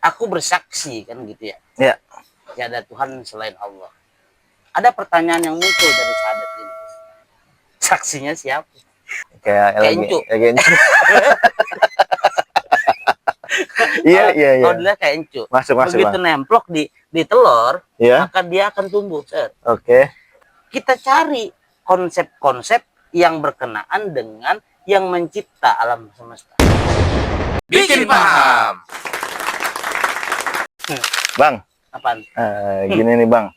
Aku bersaksi kan gitu ya. Ya. Tiada Tuhan selain Allah. Ada pertanyaan yang muncul dari syahadat ini. Saksinya siapa? Kayak lagi Encu. kayak Encu. Iya, iya, iya. Kalau dilihat kayak encu. Masuk, Begitu Bang. nemplok di telur, Ya. maka dia akan tumbuh. Oke. Kita cari konsep-konsep yang berkenaan dengan yang mencipta alam semesta. Bikin paham. Bang. Apaan? Gini nih, Bang.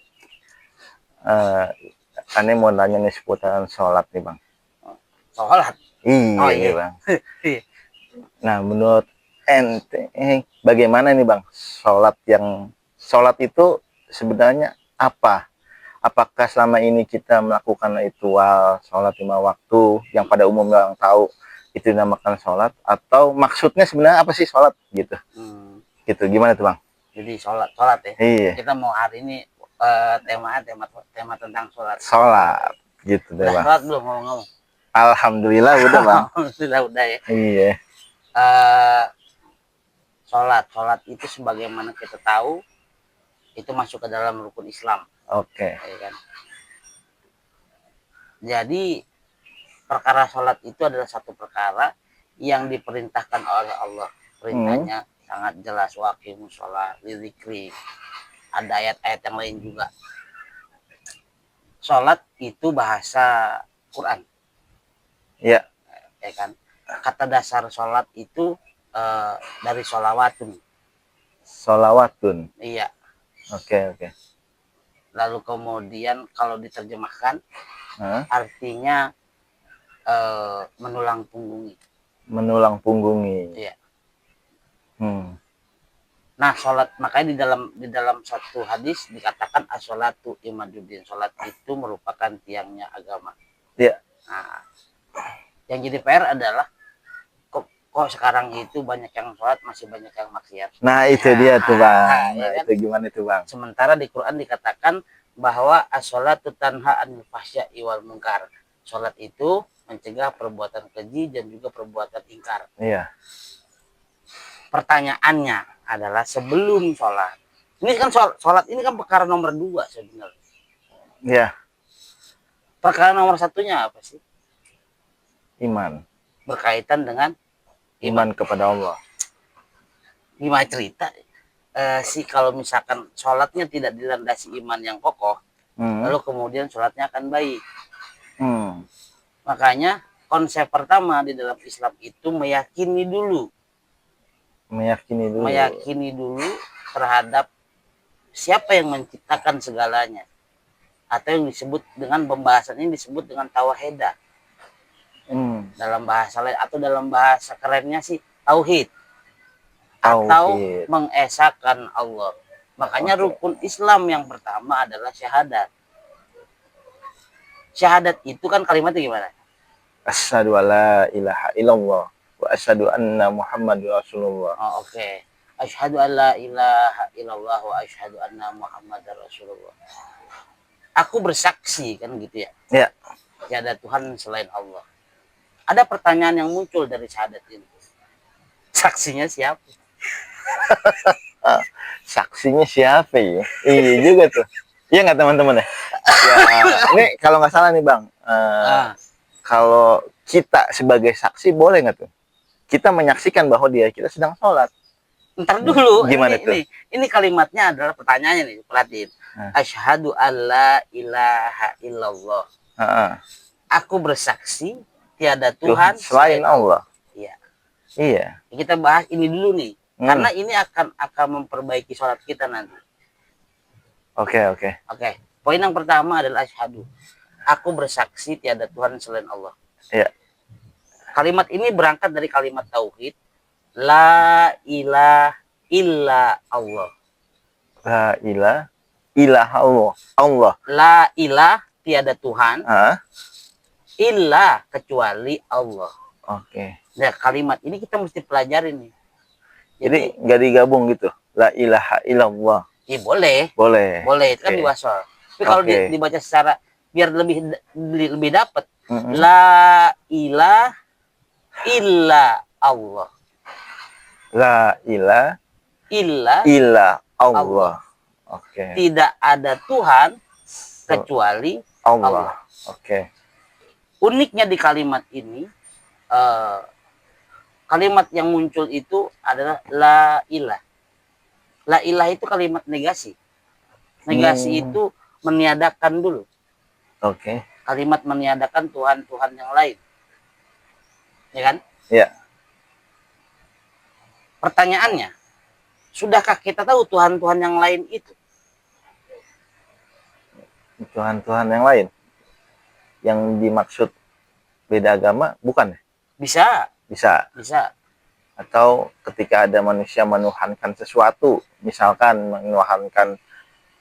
Aneh mau nanya nih seputaran sholat nih, Bang. Sholat? Iya, Oh, iya. Bang. Nah, menurut ente, bagaimana nih, Bang? Sholat itu sebenarnya apa? Apakah selama ini kita melakukan ritual sholat 5 waktu yang pada umumnya orang tahu itu dinamakan sholat, atau maksudnya sebenarnya apa sih sholat gitu? Gitu, gimana tuh, Bang? Jadi sholat ya. Iya. Kita mau hari ini tema tentang sholat. Sholat, gitu deh, Bang. Sholat belum ngomong-ngomong? Alhamdulillah udah, Bang. Alhamdulillah udah ya. Iya. Sholat itu sebagaimana kita tahu itu masuk ke dalam rukun Islam. Oke. Ya kan? Jadi perkara sholat itu adalah satu perkara yang diperintahkan oleh Allah. Perintahnya sangat jelas, waqimus sholat lidzikri. Ada ayat-ayat yang lain juga. Sholat itu bahasa Quran. Ya. Ya kan? Kata dasar sholat itu dari sholawatun. Sholawatun. Iya. Oke. Lalu kemudian kalau diterjemahkan artinya menulang punggungi. Menulang punggungi. Iya. Nah, sholat, makanya di dalam satu hadis dikatakan as-sholatu imaduddin. Sholat itu merupakan tiangnya agama. Iya. Nah, yang jadi PR adalah kok sekarang itu banyak yang sholat, masih banyak yang maksiat. Nah, itu dia tuh, Bang. Ya kan? Itu gimana itu, Bang? Sementara di Quran dikatakan bahwa as-sholatu tanha 'anil fahsya'i wal munkar. Sholat itu mencegah perbuatan keji dan juga perbuatan ingkar. Iya. Pertanyaannya adalah sebelum sholat. Ini kan sholat ini kan perkara nomor 2 sebenarnya. Iya. Perkara nomor 1-nya apa sih? Iman. Berkaitan dengan iman kepada Allah. Gimana cerita sih kalau misalkan sholatnya tidak dilandasi iman yang kokoh, lalu kemudian sholatnya akan baik. Makanya konsep pertama di dalam Islam itu meyakini dulu terhadap siapa yang menciptakan segalanya, atau yang disebut dengan pembahasan ini disebut dengan tauhidah. Dalam bahasa lain atau dalam bahasa kerennya sih tauhid. Atau mengesahkan Allah. Makanya rukun Islam yang pertama adalah syahadat. Syahadat itu kan kalimatnya gimana? Asyhadu alla ilaha illallah wa asyhadu anna Muhammadar Rasulullah. Oh, oke. Asyhadu alla ilaha illallah wa asyhadu anna Muhammadar Rasulullah. Aku bersaksi kan gitu ya. Ya. Tiada Tuhan selain Allah. Ada pertanyaan yang muncul dari syahadat ini. Saksinya siapa? Saksinya siapa ya? Iya juga tuh. Iya nggak teman-teman ya? Ini kalau nggak salah nih, Bang. Kalau kita sebagai saksi boleh nggak tuh? Kita menyaksikan bahwa kita sedang sholat. Ntar dulu. Gimana tuh? Ini kalimatnya adalah pertanyaannya nih, perhatiin. Asyhadu alla ilaha illallah. Aku bersaksi tiada Tuhan selain Allah. Iya. Kita bahas ini dulu nih. Karena ini akan memperbaiki sholat kita nanti. Oke. Poin yang pertama adalah asyhadu. Aku bersaksi tiada Tuhan selain Allah. Iya. Kalimat ini berangkat dari kalimat tauhid. La ilaha illa Allah. La ilaha ilah Allah. La ilaha tiada Tuhan. Illa kecuali Allah. Oke. Nah, kalimat ini kita mesti pelajari nih. Jadi nggak digabung gitu. La ilaha illallah. Iya boleh. Itu kan diwasal. Tapi kalau dibaca secara biar lebih dapat. La ilaha illa Allah. La ilaha illa Illa Allah. Allah. Oke. Tidak ada Tuhan kecuali Allah. Oke. Uniknya di kalimat ini, eh, kalimat yang muncul itu adalah la ilah. La ilah itu kalimat negasi. Negasi itu meniadakan dulu. Oke. Kalimat meniadakan Tuhan-Tuhan yang lain. Ya kan? Ya. Pertanyaannya, sudahkah kita tahu Tuhan-Tuhan yang lain itu? Tuhan-Tuhan yang lain yang dimaksud beda agama bukan ya? Bisa. Bisa. Atau ketika ada manusia menuhankan sesuatu, misalkan menuhankan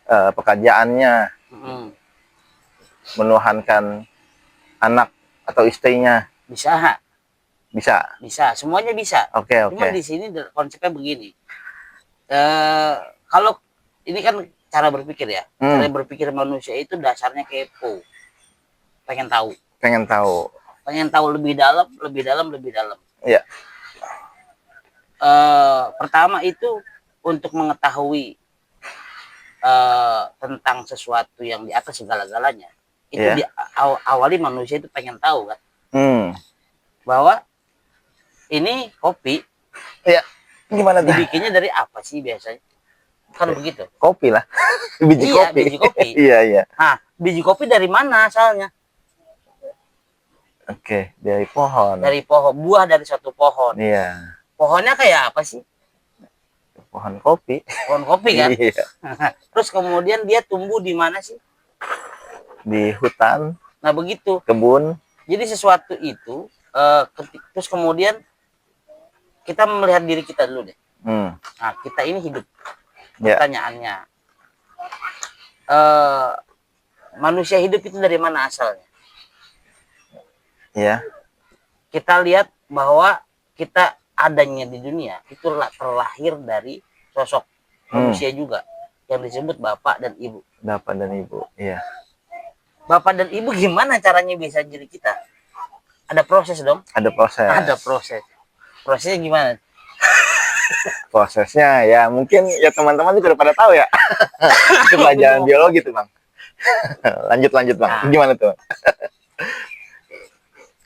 pekerjaannya, menuhankan anak atau istrinya, Bisa. Semuanya bisa. Oke. Cuma di sini konsepnya begini. Kalau ini kan cara berpikir ya. Cara berpikir manusia itu dasarnya kepo. Pengen tahu lebih dalam. Iya. Pertama itu untuk mengetahui tentang sesuatu yang di atas segala-galanya. Itu awali manusia itu pengen tahu kan. Bahwa ini kopi. Iya. Gimana tuh? Dibikinnya dari apa sih biasanya? Kan begitu. Kopi lah. Biji kopi. Iya. Nah, biji kopi dari mana asalnya? Oke, dari pohon. Dari pohon, buah dari suatu pohon. Iya. Pohonnya kayak apa sih? Pohon kopi. Pohon kopi kan? Iya. Terus kemudian dia tumbuh di mana sih? Di hutan. Nah, begitu. Kebun. Jadi sesuatu itu terus kemudian kita melihat diri kita dulu deh. Nah, kita ini hidup. Pertanyaannya, manusia hidup itu dari mana asalnya? Iya. Kita lihat bahwa kita adanya di dunia itu terlahir dari sosok manusia juga yang disebut bapak dan ibu. Bapak dan ibu, iya. Bapak dan ibu gimana caranya bisa jadi kita? Ada proses dong. Ada proses. Prosesnya gimana? Prosesnya ya mungkin ya teman-teman juga udah pada tahu ya. Itu pelajaran biologi tuh bang. lanjut bang. Nah. Gimana tuh?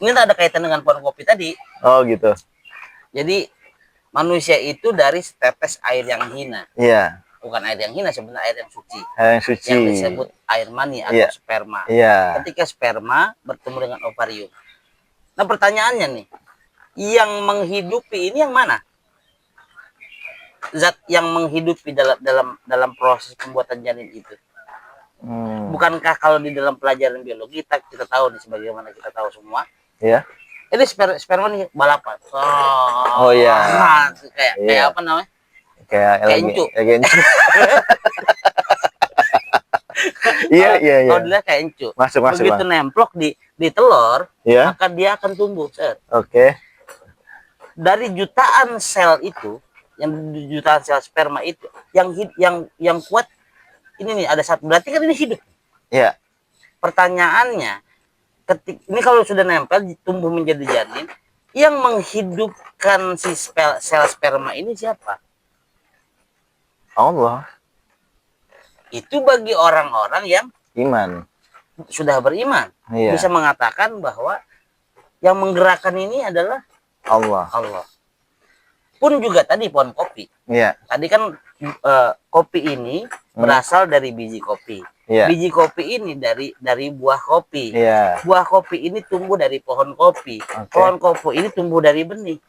Ini ada kaitan dengan pohon kopi tadi. Oh gitu. Jadi manusia itu dari setetes air yang hina. Iya. Bukan air yang hina, sebenarnya air yang suci. Air yang suci. Yang disebut air mani atau sperma. Iya. Ketika sperma bertemu dengan ovarium. Nah pertanyaannya nih, yang menghidupi ini yang mana? Zat yang menghidupi dalam proses pembuatan janin itu. Bukankah kalau di dalam pelajaran biologi kita tahu nih, sebagaimana kita tahu semua. Iya. Ini sperma nih balapan. Oh iya. Kayak apa namanya? Kayak encu. Iya. Kalau dilihat kayak encu. Masuk. Begitu nemplok di telur, maka dia akan tumbuh. Oke. Dari jutaan sel itu, yang jutaan sel sperma itu, yang kuat ini nih ada satu. Berarti kan ini hidup. Iya. Pertanyaannya, ini kalau sudah nempel tumbuh menjadi janin, yang menghidupkan si sel sperma ini siapa? Allah. Itu bagi orang-orang yang Iman. sudah beriman. Iya. Bisa mengatakan bahwa yang menggerakkan ini adalah Allah. Pun juga tadi pohon kopi. Iya. Tadi kan kopi ini berasal dari biji kopi. Iya. Biji kopi ini dari buah kopi. Iya. Buah kopi ini tumbuh dari pohon kopi. Pohon kopi ini tumbuh dari benih.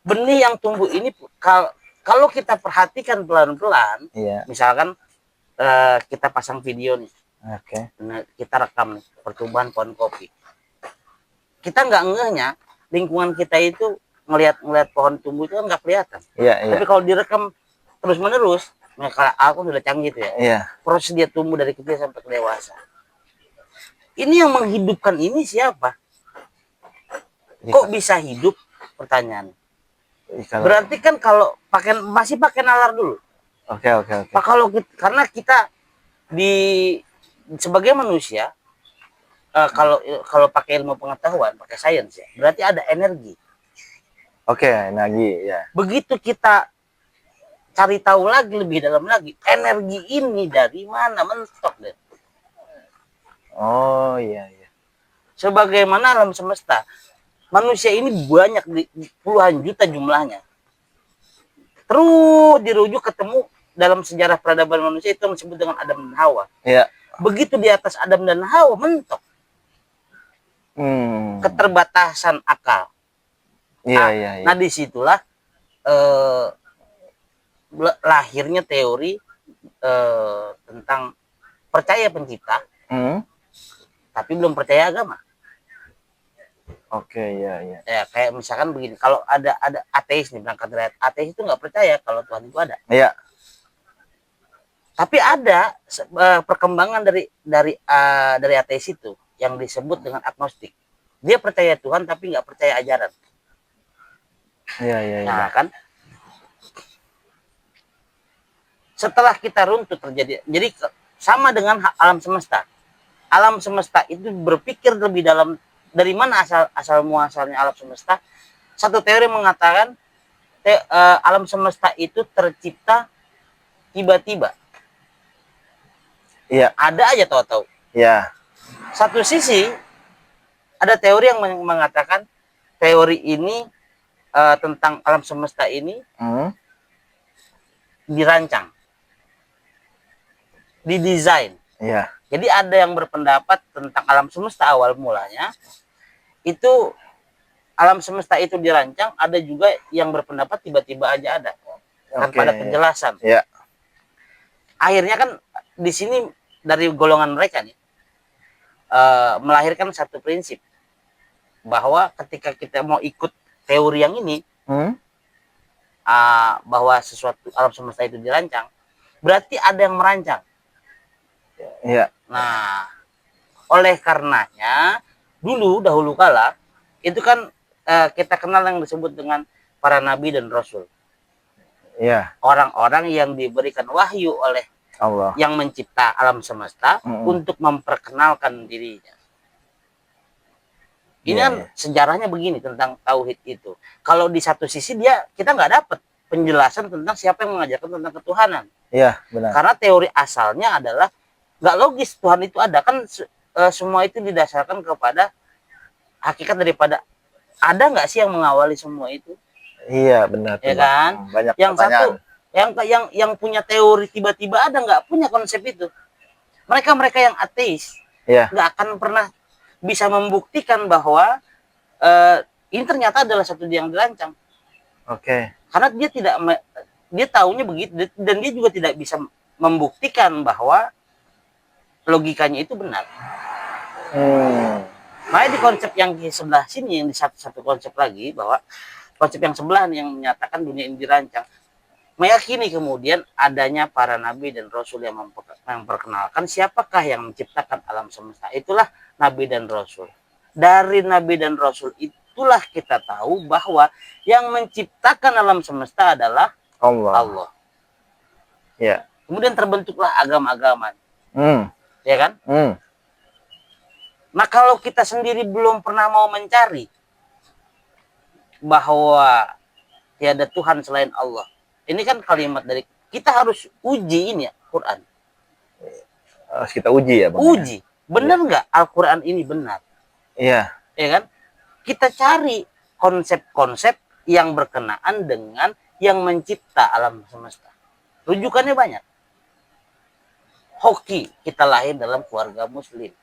Benih yang tumbuh ini kalau kita perhatikan pelan-pelan, misalkan kita pasang video nih, kita rekam nih, pertumbuhan pohon kopi. Kita nggak ngehnya lingkungan kita itu ngelihat pohon tumbuh itu kan nggak kelihatan. Tapi kalau direkam terus menerus, kalau aku sudah canggih tuh ya. Proses dia tumbuh dari kecil sampai ke dewasa. Ini yang menghidupkan ini siapa? Kok bisa hidup? Pertanyaan. Berarti kan kalau masih pakai nalar dulu. Oke. Karena kita sebagai manusia, kalau pakai ilmu pengetahuan, pakai sains ya, berarti ada energi. Oke, energi ya. Begitu kita cari tahu lagi lebih dalam lagi, energi ini dari mana mentok deh. Oh iya iya. Sebagaimana alam semesta, manusia ini banyak, puluhan juta jumlahnya. Terus dirujuk ketemu dalam sejarah peradaban manusia itu yang disebut dengan Adam dan Hawa. Iya. Begitu di atas Adam dan Hawa mentok keterbatasan akal. Iya iya iya. Nah disitulah lahirnya teori tentang percaya pencipta, tapi belum percaya agama. Oke, iya iya. Ya kayak misalkan begini, kalau ada ateis nih, berangkat dari ateis itu nggak percaya kalau Tuhan itu ada. Iya. Tapi ada perkembangan dari ateis itu yang disebut dengan agnostik. Dia percaya Tuhan tapi nggak percaya ajaran. Iya iya iya. Nah kan, setelah kita runtuh terjadi, jadi sama dengan alam semesta. Alam semesta itu berpikir lebih dalam, dari mana asal muasalnya alam semesta. Satu teori mengatakan alam semesta itu tercipta tiba-tiba. Iya. Ada aja tahu-tahu. Iya. Satu sisi ada teori yang mengatakan teori ini tentang alam semesta ini dirancang, didesain. Iya. Jadi ada yang berpendapat tentang alam semesta awal mulanya itu alam semesta itu dirancang, ada juga yang berpendapat tiba-tiba aja ada tanpa ada penjelasan. Iya. Akhirnya kan di sini dari golongan mereka nih melahirkan satu prinsip bahwa ketika kita mau ikut teori yang ini bahwa sesuatu alam semesta itu dirancang, berarti ada yang merancang. Iya. Nah, oleh karenanya dahulu kala itu kan kita kenal yang disebut dengan para nabi dan rasul. Iya. Orang-orang yang diberikan wahyu oleh Allah yang mencipta alam semesta untuk memperkenalkan dirinya. Ini kan sejarahnya begini tentang tauhid itu. Kalau di satu sisi kita nggak dapat penjelasan tentang siapa yang mengajarkan tentang ketuhanan. Iya, benar. Karena teori asalnya adalah nggak logis Tuhan itu ada, kan semua itu didasarkan kepada hakikat daripada ada nggak sih yang mengawali semua itu. Iya, benar. Ya kan? Banyak yang pertanyaan. satu yang punya teori tiba-tiba ada nggak punya konsep itu. Mereka yang ateis nggak akan pernah bisa membuktikan bahwa ini ternyata adalah satu yang dirancang. Oke. Karena dia taunya begitu, dan dia juga tidak bisa membuktikan bahwa logikanya itu benar. Makanya di konsep yang di sebelah sini, yang di satu konsep lagi, bahwa konsep yang sebelah yang menyatakan dunia ini dirancang, meyakini kemudian adanya para nabi dan rasul yang memperkenalkan siapakah yang menciptakan alam semesta. Itulah nabi dan rasul. Dari nabi dan rasul itulah kita tahu bahwa yang menciptakan alam semesta adalah Allah. Ya. Kemudian terbentuklah agama-agama. Ya kan? Nah, kalau kita sendiri belum pernah mau mencari bahwa tiada Tuhan selain Allah, ini kan kalimat dari kita, harus uji ini ya, Quran. Harus kita uji ya, Bang. Uji. Benar nggak Al-Quran ini benar? Iya. Ya kan? Kita cari konsep-konsep yang berkenaan dengan yang mencipta alam semesta. Rujukannya banyak. Hoki, kita lahir dalam keluarga muslim.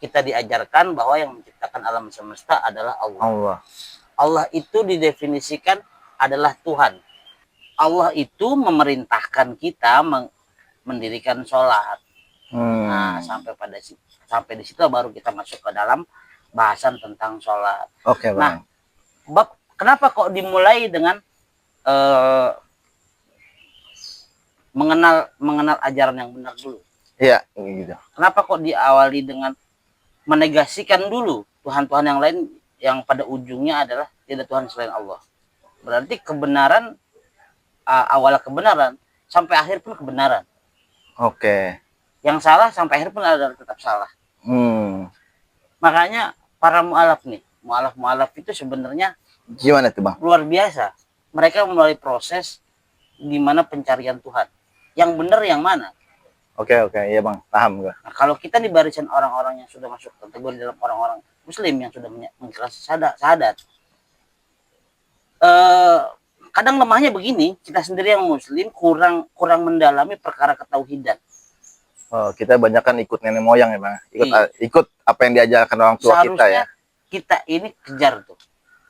Kita diajarkan bahwa yang menciptakan alam semesta adalah Allah. Allah itu didefinisikan adalah Tuhan. Allah itu memerintahkan kita mendirikan sholat. Nah, sampai di situ baru kita masuk ke dalam bahasan tentang sholat. Oke, Bang. Nah, kenapa kok dimulai dengan mengenal ajaran yang benar dulu? Iya, gitu. Kenapa kok diawali dengan menegasikan dulu Tuhan-Tuhan yang lain yang pada ujungnya adalah tidak Tuhan selain Allah? Berarti kebenaran, awal kebenaran sampai akhir pun kebenaran. Oke. Yang salah sampai akhir pun adalah tetap salah. Makanya para mu'alaf itu sebenarnya gimana tuh, Bang? luar biasa. Mereka melalui proses di mana pencarian Tuhan. Yang benar yang mana? Oke, iya Bang, paham gua. Nah, kalau kita di barisan orang-orang yang sudah masuk kategori dalam orang-orang Muslim yang sudah mengikhlas syahadat, kadang lemahnya begini, kita sendiri yang Muslim kurang mendalami perkara ketauhidan. Oh, kita banyak kan ikut nenek moyang ya Bang, Iya. ikut apa yang diajarkan orang tua kita ya. Seharusnya kita ini kejar tuh.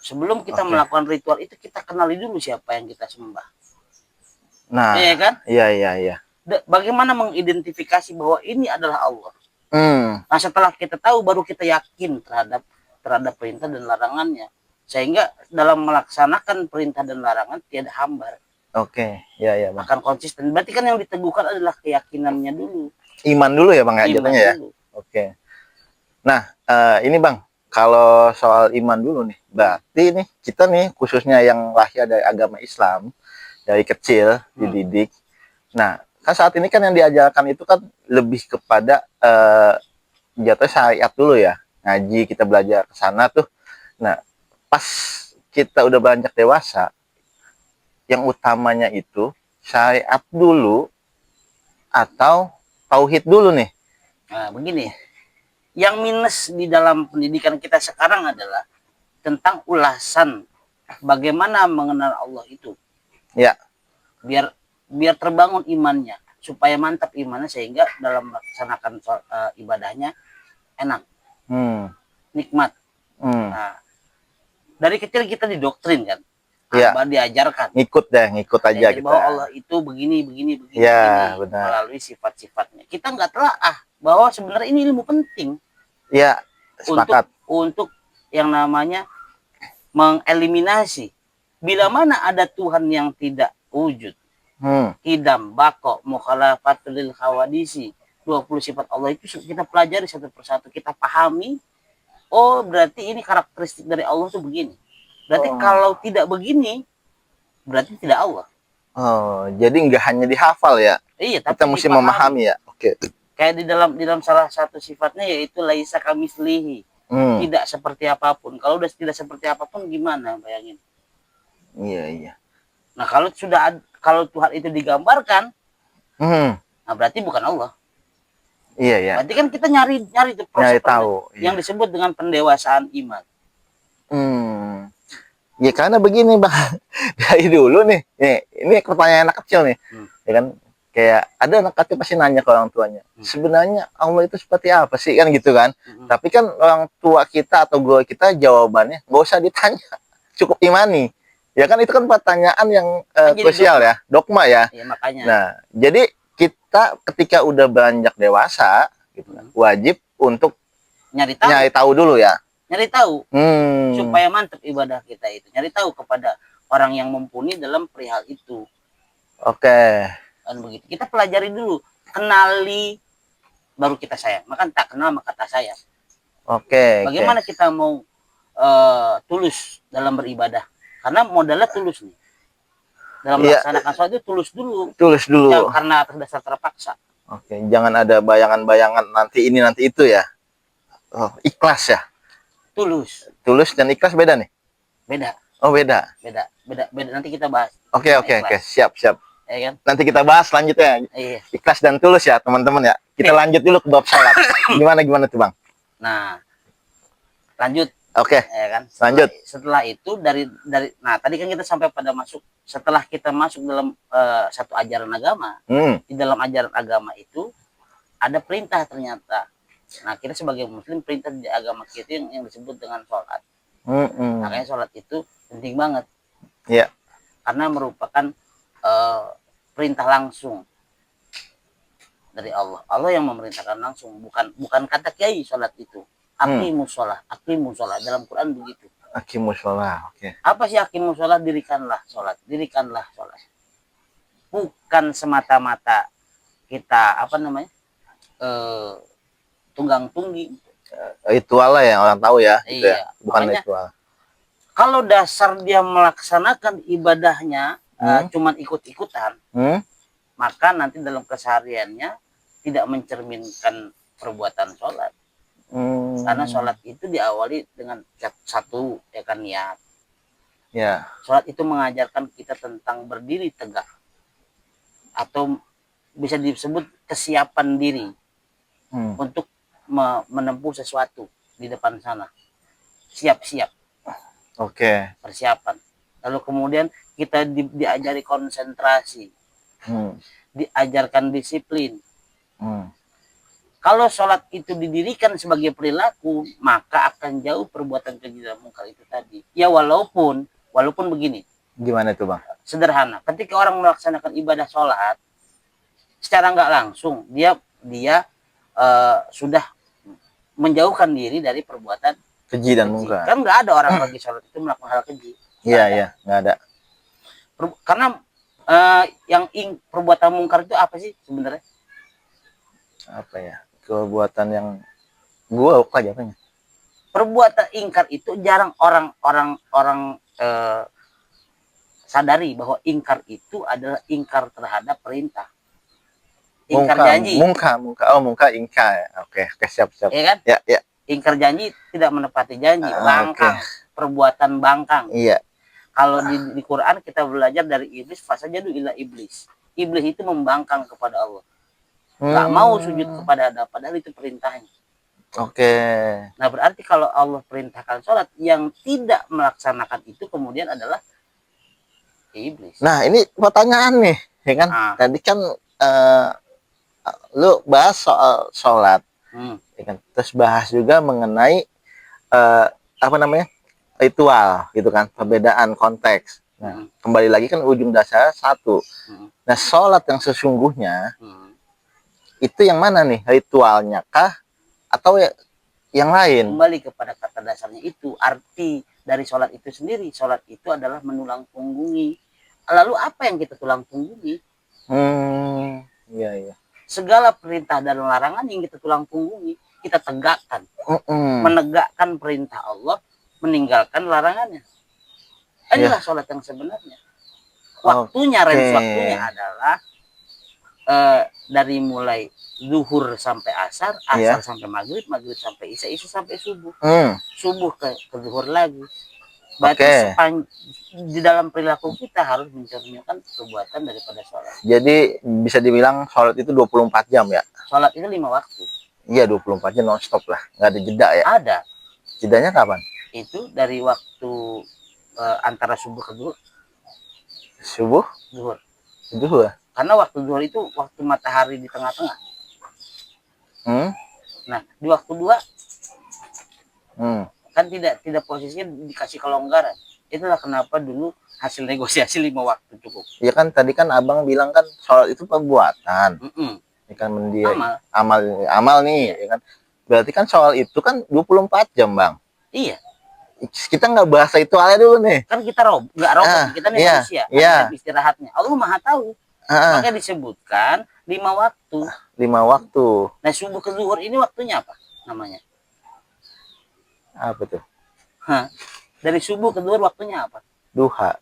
Sebelum kita Oke. melakukan ritual itu, kita kenali dulu siapa yang kita sembah. Nah, Iya kan? iya. Bagaimana mengidentifikasi bahwa ini adalah Allah. Hmm, Nah, setelah kita tahu, baru kita yakin terhadap perintah dan larangannya. Sehingga dalam melaksanakan perintah dan larangan tiada hambar. oke, iya Bang. Akan konsisten. Berarti kan yang diteguhkan adalah keyakinannya dulu. Iman dulu ya Bang ya, Iman jatuhnya ya. dulu. Oke. Nah, ini Bang, kalau soal iman dulu nih, berarti nih kita nih khususnya yang lahir dari agama Islam, dari kecil dididik. Nah, kan saat ini kan yang diajarkan itu kan lebih kepada jatuhnya syariat dulu ya. Ngaji, kita belajar ke sana tuh. Nah, pas kita udah beranjak dewasa, yang utamanya itu syariat dulu atau tauhid dulu nih. Nah, begini. Yang minus di dalam pendidikan kita sekarang adalah tentang ulasan bagaimana mengenal Allah itu. Ya. Biar terbangun imannya, supaya mantap imannya sehingga dalam melaksanakan ibadahnya enak, nikmat. Nah, dari kecil kita didoktrin kan, diajarkan, ngikut aja kita. bahwa Allah itu begini, Ya, begini benar. melalui sifat-sifatnya. Kita nggak telaah bahwa sebenarnya ini ilmu penting. Ya, sepakat. Untuk yang namanya mengeliminasi bila mana ada Tuhan yang tidak wujud, hidam, bako, mukhalafatul lil khawadisi, 20 sifat Allah itu kita pelajari satu persatu, kita pahami. Oh, berarti ini karakteristik dari Allah tuh begini. Berarti kalau tidak begini, berarti tidak Allah. Oh, jadi nggak hanya dihafal ya? Iya, tapi kita mesti memahami ya. Oke. Kayak di dalam salah satu sifatnya yaitu laisa kamislihi. Tidak seperti apapun. Kalau udah tidak seperti apapun gimana, bayangin. Iya. Nah, kalau Tuhan itu digambarkan, nah berarti bukan Allah. Iya. Berarti kan kita nyari itu proses tahu yang disebut dengan pendewasaan iman. Ya karena begini Bang, dari dulu nih, ini pertanyaan anak kecil nih, ya kan, kayak ada anak kecil pasti nanya ke orang tuanya, sebenarnya Allah itu seperti apa sih, kan gitu kan. Tapi kan orang tua kita atau guru kita jawabannya nggak usah ditanya, cukup imani, ya kan. Itu kan pertanyaan yang krusial ya, dogma ya. Makanya. Nah, jadi kita ketika udah beranjak dewasa, gitu, wajib untuk nyari tahu dulu ya. Nyari tahu supaya mantap ibadah kita itu. Nyari tahu kepada orang yang mumpuni dalam perihal itu. Oke. Dan begitu. Kita pelajari dulu, kenali, baru kita sayang. Maka tak kenal maka tak sayang. Oke. Bagaimana kita mau tulus dalam beribadah? Karena modalnya tulus nih. Dalam melaksanakan sholat itu tulus dulu. Jangan karena atas dasar terpaksa. Oke. Jangan ada bayangan-bayangan nanti ini nanti itu ya. Oh, ikhlas ya. Tulus dan ikhlas beda nih? Beda. Oh, beda. Nanti kita bahas. Oke. Siap. Ya kan? Nanti kita bahas selanjutnya. Iya. Ikhlas dan tulus ya, teman-teman ya. Kita lanjut dulu ke bab sholat. Gimana tuh, Bang? Nah, lanjut. Oke. Ya kan? Lanjut. Setelah itu nah, tadi kan kita sampai pada setelah kita masuk dalam satu ajaran agama. Di dalam ajaran agama itu ada perintah ternyata. Nah, kita sebagai muslim perintah di agama kita yang disebut dengan sholat. Makanya sholat itu penting banget. Iya. Karena merupakan perintah langsung dari Allah. Allah yang memerintahkan langsung, bukan kata kiai sholat itu. Aqimus sholat dalam Quran begitu. Aqimus sholat. Oke. Apa sih aqimus sholat? Dirikanlah sholat. Bukan semata-mata kita tunggang-tunggi. Ritual lah yang orang tahu ya. Iya. Gitu ya. Bukan makanya, ritual. Kalau dasar dia melaksanakan ibadahnya cuman ikut-ikutan, maka nanti dalam kesehariannya tidak mencerminkan perbuatan sholat. Karena sholat itu diawali dengan satu, ya kan, niat. Ya. Sholat itu mengajarkan kita tentang berdiri tegak. atau bisa disebut kesiapan diri untuk menempuh sesuatu di depan sana. Siap-siap. Oke. Persiapan. Lalu kemudian kita diajari konsentrasi, diajarkan disiplin. Kalau sholat itu didirikan sebagai perilaku, maka akan jauh perbuatan keji dan mungkar itu tadi. Ya walaupun begini. Gimana tuh Bang? Sederhana. Ketika orang melaksanakan ibadah sholat, secara nggak langsung dia sudah menjauhkan diri dari perbuatan Keji dan mungkar. Kan nggak ada orang lagi sholat itu melakukan hal keji. Iya, nggak ada. Karena yang perbuatan mungkar itu apa sih sebenarnya? Apa ya? Perbuatan yang gua apa jatuhnya? Perbuatan ingkar itu jarang orang sadari bahwa ingkar itu adalah ingkar terhadap perintah. Ingkar janji. Mungka. Oh, mungka ingkar. Oke, siap. Iya kan? Ya. Ingkar janji, tidak menepati janji, bangkang, perbuatan bangkang. Iya. Kalau di Quran kita belajar dari iblis, fasajadu ila iblis. Iblis itu membangkang kepada Allah. Nggak mau sujud kepada Adam, padahal itu perintahnya. Oke. Nah berarti kalau Allah perintahkan sholat, yang tidak melaksanakan itu kemudian adalah iblis. Nah ini pertanyaan nih, ya kan? Tadi kan lu bahas soal sholat, ya kan? Terus bahas juga mengenai apa namanya ritual, gitu kan? Perbedaan konteks. Nah kembali lagi kan ujung dasar satu. Nah sholat yang sesungguhnya itu yang mana nih, ritualnya kah atau yang lain? Kembali kepada kata dasarnya itu, arti dari sholat itu sendiri. Sholat itu adalah menulang punggungi. Lalu apa yang kita tulang punggungi? Iya. Segala perintah dan larangan yang kita tulang punggungi, kita tegakkan. Menegakkan perintah Allah, meninggalkan larangannya. Inilah sholat yang sebenarnya. Waktunya, range waktunya adalah dari mulai zuhur sampai asar sampai maghrib sampai isya sampai subuh, subuh ke zuhur lagi. Berarti di dalam perilaku kita harus mencerminkan perbuatan daripada sholat. Jadi bisa dibilang sholat itu 24 jam ya? Sholat itu 5 waktu. Iya, 24 jam non stop lah, nggak ada jeda ya? Ada. Jedanya kapan? Itu dari waktu antara subuh ke zuhur. Subuh? Zuhur. Karena waktu zuhur itu waktu matahari di tengah-tengah. Nah, di waktu 2 kan tidak posisinya dikasih kelonggaran. Itulah kenapa dulu hasil negosiasi 5 waktu cukup. Ya kan tadi kan abang bilang kan sholat itu perbuatan. Ya kan amal nih, ya kan. Berarti kan sholat itu kan 24 jam bang. Iya. Kita nggak bahas itu aja dulu nih. Kan kita nggak robot, kita nih manusia. Ada istirahatnya. Allah maha tahu. Makanya disebutkan 5 waktu. 5 waktu. Nah subuh ke zuhur ini waktunya apa namanya? Apa tuh? Dari subuh ke zuhur waktunya apa? Duha.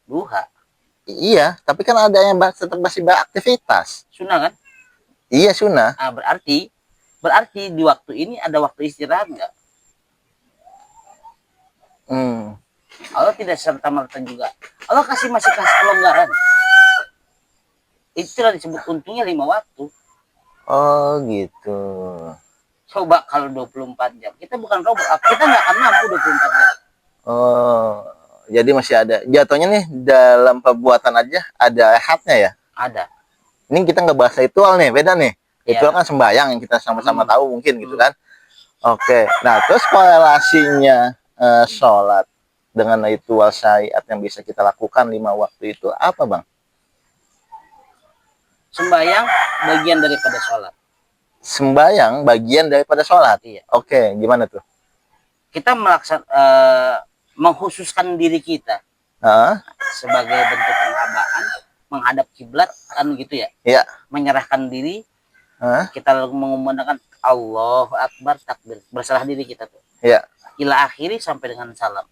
Iya, tapi kan ada yang tetap masih beraktivitas. Sunnah kan? Iya sunnah. Berarti di waktu ini ada waktu istirahat nggak? Allah tidak serta-merta juga. Allah masih kasih kelonggaran. Itulah disebut untungnya 5 waktu. Oh gitu. Coba kalau 24 jam. Kita bukan robot. Kita nggak akan mampu 24 jam. Oh, jadi masih ada. Jatuhnya nih dalam perbuatan aja ada rehatnya ya? Ada. Ini kita nggak bahas ritual nih, beda nih. Ritual kan sembahyang yang kita sama-sama tahu mungkin gitu kan. Oke. Nah, terus korelasinya sholat dengan ritual syariat yang bisa kita lakukan 5 waktu itu apa bang? Sembahyang bagian daripada sholat. Sembahyang bagian daripada sholat. Iya. Oke, gimana tuh? Kita mengkhususkan diri kita sebagai bentuk penghabaan, menghadap kiblat kan gitu ya. Iya. Menyerahkan diri. Kita mengumandangkan Allahu Akbar, takbir, berserah diri kita tuh. Iya. Ila akhiri sampai dengan salam.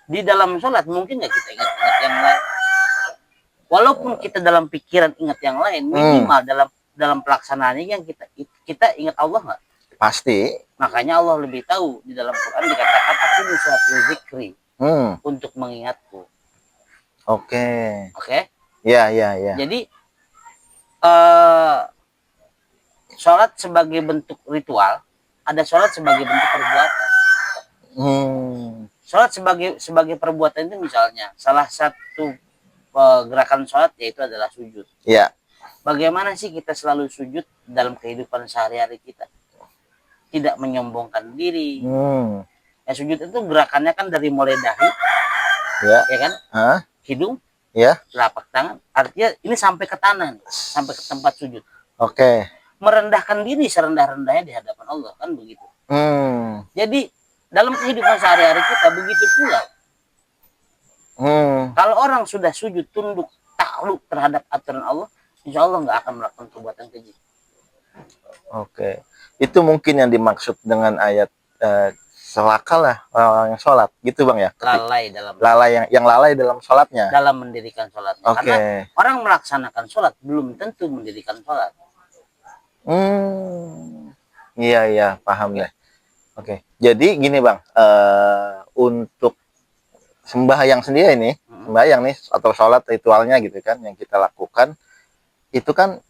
Di dalam sholat mungkin nggak kita ingat yang lain. Walaupun kita dalam pikiran ingat yang lain, minimal dalam pelaksanaannya yang kita ingat Allah nggak? Pasti. Makanya Allah lebih tahu, di dalam Quran dikatakan aku nusatul zikri untuk mengingatku. Oke. Oke. Iya. Jadi eh sholat sebagai bentuk ritual, ada sholat sebagai bentuk perbuatan. Sholat sebagai perbuatan itu misalnya salah satu gerakan sholat yaitu adalah sujud. Ya. Bagaimana sih kita selalu sujud dalam kehidupan sehari-hari kita? Tidak menyombongkan diri. Ya, sujud itu gerakannya kan dari mulai dahi, ya kan, hidung, ya, telapak tangan. Artinya ini sampai ke tanah, sampai ke tempat sujud. Oke. Merendahkan diri serendah-rendahnya di hadapan Allah, kan begitu. Jadi dalam kehidupan sehari-hari kita begitu pula. Kalau orang sudah sujud, tunduk, takluk terhadap aturan Allah, insya Allah nggak akan melakukan perbuatan keji. Oke. Itu mungkin yang dimaksud dengan ayat celakalah orang yang sholat, gitu Bang ya? Lalai dalam lalai dalam sholatnya. Dalam mendirikan sholatnya. Oke. Karena orang melaksanakan sholat belum tentu mendirikan sholat. Iya, paham ya. Oke. Jadi gini Bang, untuk sembahyang sendiri nih, sembahyang nih atau sholat ritualnya gitu kan, yang kita lakukan itu kan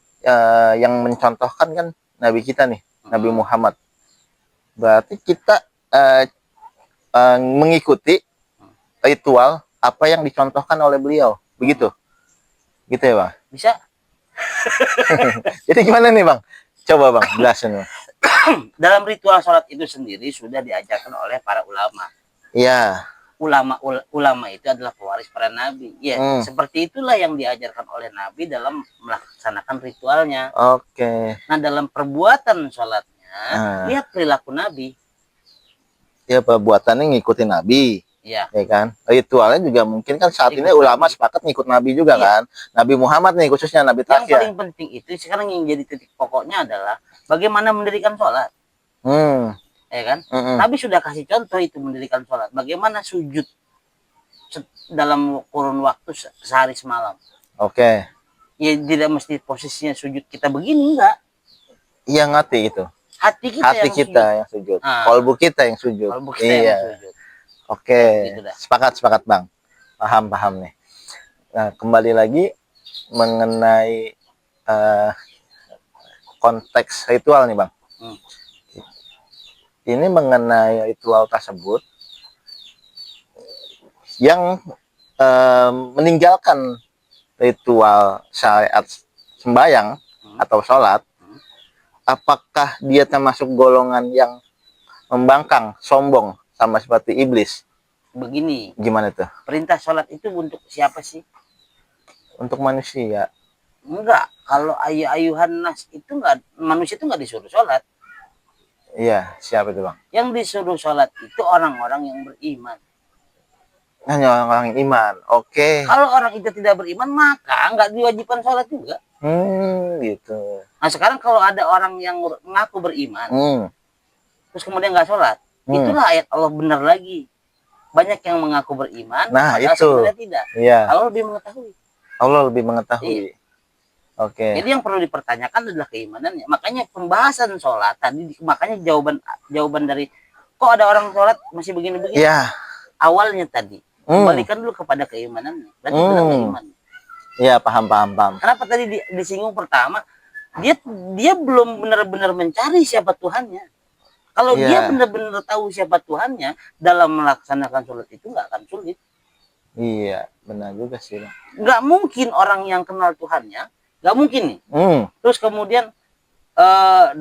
yang mencontohkan kan Nabi kita nih, Nabi Muhammad. Berarti kita mengikuti ritual apa yang dicontohkan oleh beliau, begitu, gitu ya Bang? Bisa. Jadi gimana nih Bang? Coba Bang, jelasin Bang. Dalam ritual sholat itu sendiri sudah diajarkan oleh para ulama. Iya. Ulama itu adalah pewaris para nabi. Ya, seperti itulah yang diajarkan oleh Nabi dalam melaksanakan ritualnya. Oke. Nah, dalam perbuatan sholatnya, lihat perilaku Nabi. Ya, perbuatannya ngikutin Nabi. Ya. Ya kan? Ritualnya juga mungkin kan saat ini ulama sepakat ngikut Nabi juga kan. Nabi Muhammad nih khususnya Nabi terakhir. Yang paling penting itu sekarang yang jadi titik pokoknya adalah bagaimana mendirikan sholat. Ya kan? Nabi sudah kasih contoh itu mendirikan sholat. Bagaimana sujud dalam kurun waktu sehari semalam. Oke. Ya tidak mesti posisinya sujud kita begini, enggak. Iya, ngerti itu. Hati kita yang sujud. Kolbu kita yang sujud. Yang sujud. Oke. Gitu, sepakat Bang. Paham nih. Nah, kembali lagi mengenai konteks ritual nih Bang. Ini mengenai ritual tersebut yang meninggalkan ritual syariat sembahyang atau sholat, apakah dia termasuk golongan yang membangkang, sombong, sama seperti iblis? Begini. Gimana tuh? Perintah sholat itu untuk siapa sih? Untuk manusia. Enggak. Kalau ayuhan nas itu enggak, manusia itu enggak disuruh sholat. Iya, siapa itu Bang? Yang disuruh sholat itu orang-orang yang beriman. Hanya orang-orang iman. Oke. Kalau orang itu tidak beriman, maka enggak diwajibkan sholat juga. Gitu. Nah, sekarang kalau ada orang yang mengaku beriman, terus kemudian enggak sholat, itulah ayat Allah benar lagi. Banyak yang mengaku beriman, nah itu sebenarnya tidak. Iya. Allah lebih mengetahui. Iya. Oke. Jadi yang perlu dipertanyakan adalah keimanannya. Makanya pembahasan sholat tadi, makanya jawaban dari kok ada orang sholat masih begini-begini. Iya. Awalnya tadi kembalikan dulu kepada keimanannya. Berarti benar keiman. Iya, paham. Kenapa tadi disinggung pertama? Dia belum benar-benar mencari siapa Tuhannya. Kalau dia benar-benar tahu siapa Tuhannya, dalam melaksanakan sholat itu nggak akan sulit. Iya, benar juga sih. Nggak mungkin orang yang kenal Tuhannya, nggak mungkin nih. Terus kemudian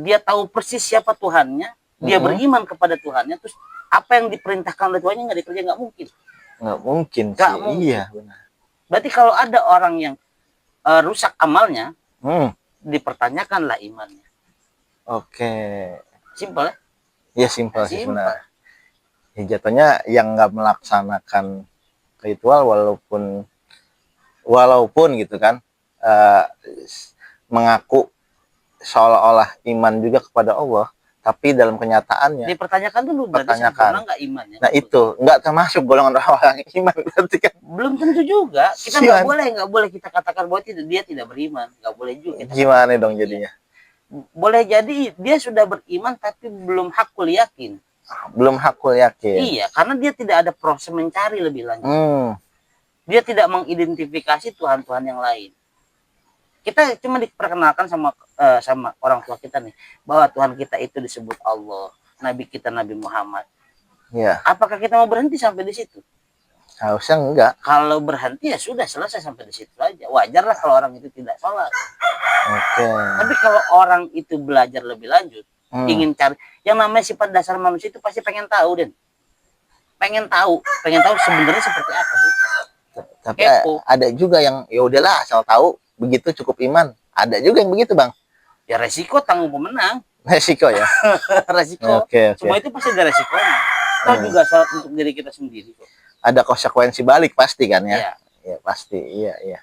dia tahu persis siapa Tuhannya, dia beriman kepada Tuhannya, terus apa yang diperintahkan oleh Tuhannya nggak dikerjain, nggak mungkin. Nggak mungkin. Iya, benar. Berarti kalau ada orang yang rusak amalnya, dipertanyakanlah imannya. Oke. Simpel ya? Iya, simpel sih sebenarnya. Ya, jatuhnya yang nggak melaksanakan ritual walaupun gitu kan, mengaku seolah-olah iman juga kepada Allah, tapi dalam kenyataannya dipertanyakan dulu, berarti sempurna nggak imannya. Nah itu nggak termasuk golongan orang iman, berarti kan. Belum tentu juga. Kita nggak boleh kita katakan bahwa dia tidak beriman, nggak boleh juga. Gimana dong jadinya? Boleh jadi dia sudah beriman tapi belum hakul yakin. Belum hakul yakin. Iya, karena dia tidak ada proses mencari lebih lanjut. Dia tidak mengidentifikasi Tuhan-Tuhan yang lain. Kita cuma diperkenalkan sama sama orang tua kita nih bahwa Tuhan kita itu disebut Allah, Nabi kita Nabi Muhammad. Ya, Apakah kita mau berhenti sampai di situ? harusnya enggak. Kalau berhenti ya sudah selesai sampai di situ aja. Wajar lah kalau orang itu tidak sholat. Oke. Tapi kalau orang itu belajar lebih lanjut, ingin cari yang namanya sifat dasar manusia itu pasti pengen tahu, Den. Pengen tahu sebenarnya seperti apa sih. Tapi Kepo. ada juga yang ya udahlah asal tahu begitu cukup iman. Ada juga yang begitu, Bang. Ya resiko tanggung pemenang. Resiko ya. Resiko. Oke. Semua itu pasti ada resikonya. Tahu juga sholat untuk diri kita sendiri kok. Ada konsekuensi balik pasti kan ya? Iya. Ya pasti. Iya.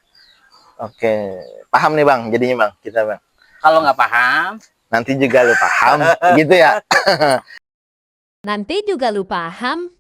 Oke. Paham nih, Bang. Jadinya, Bang. Kita, Bang. Kalau nggak paham, Nanti juga lu paham gitu ya. Nanti juga lu paham.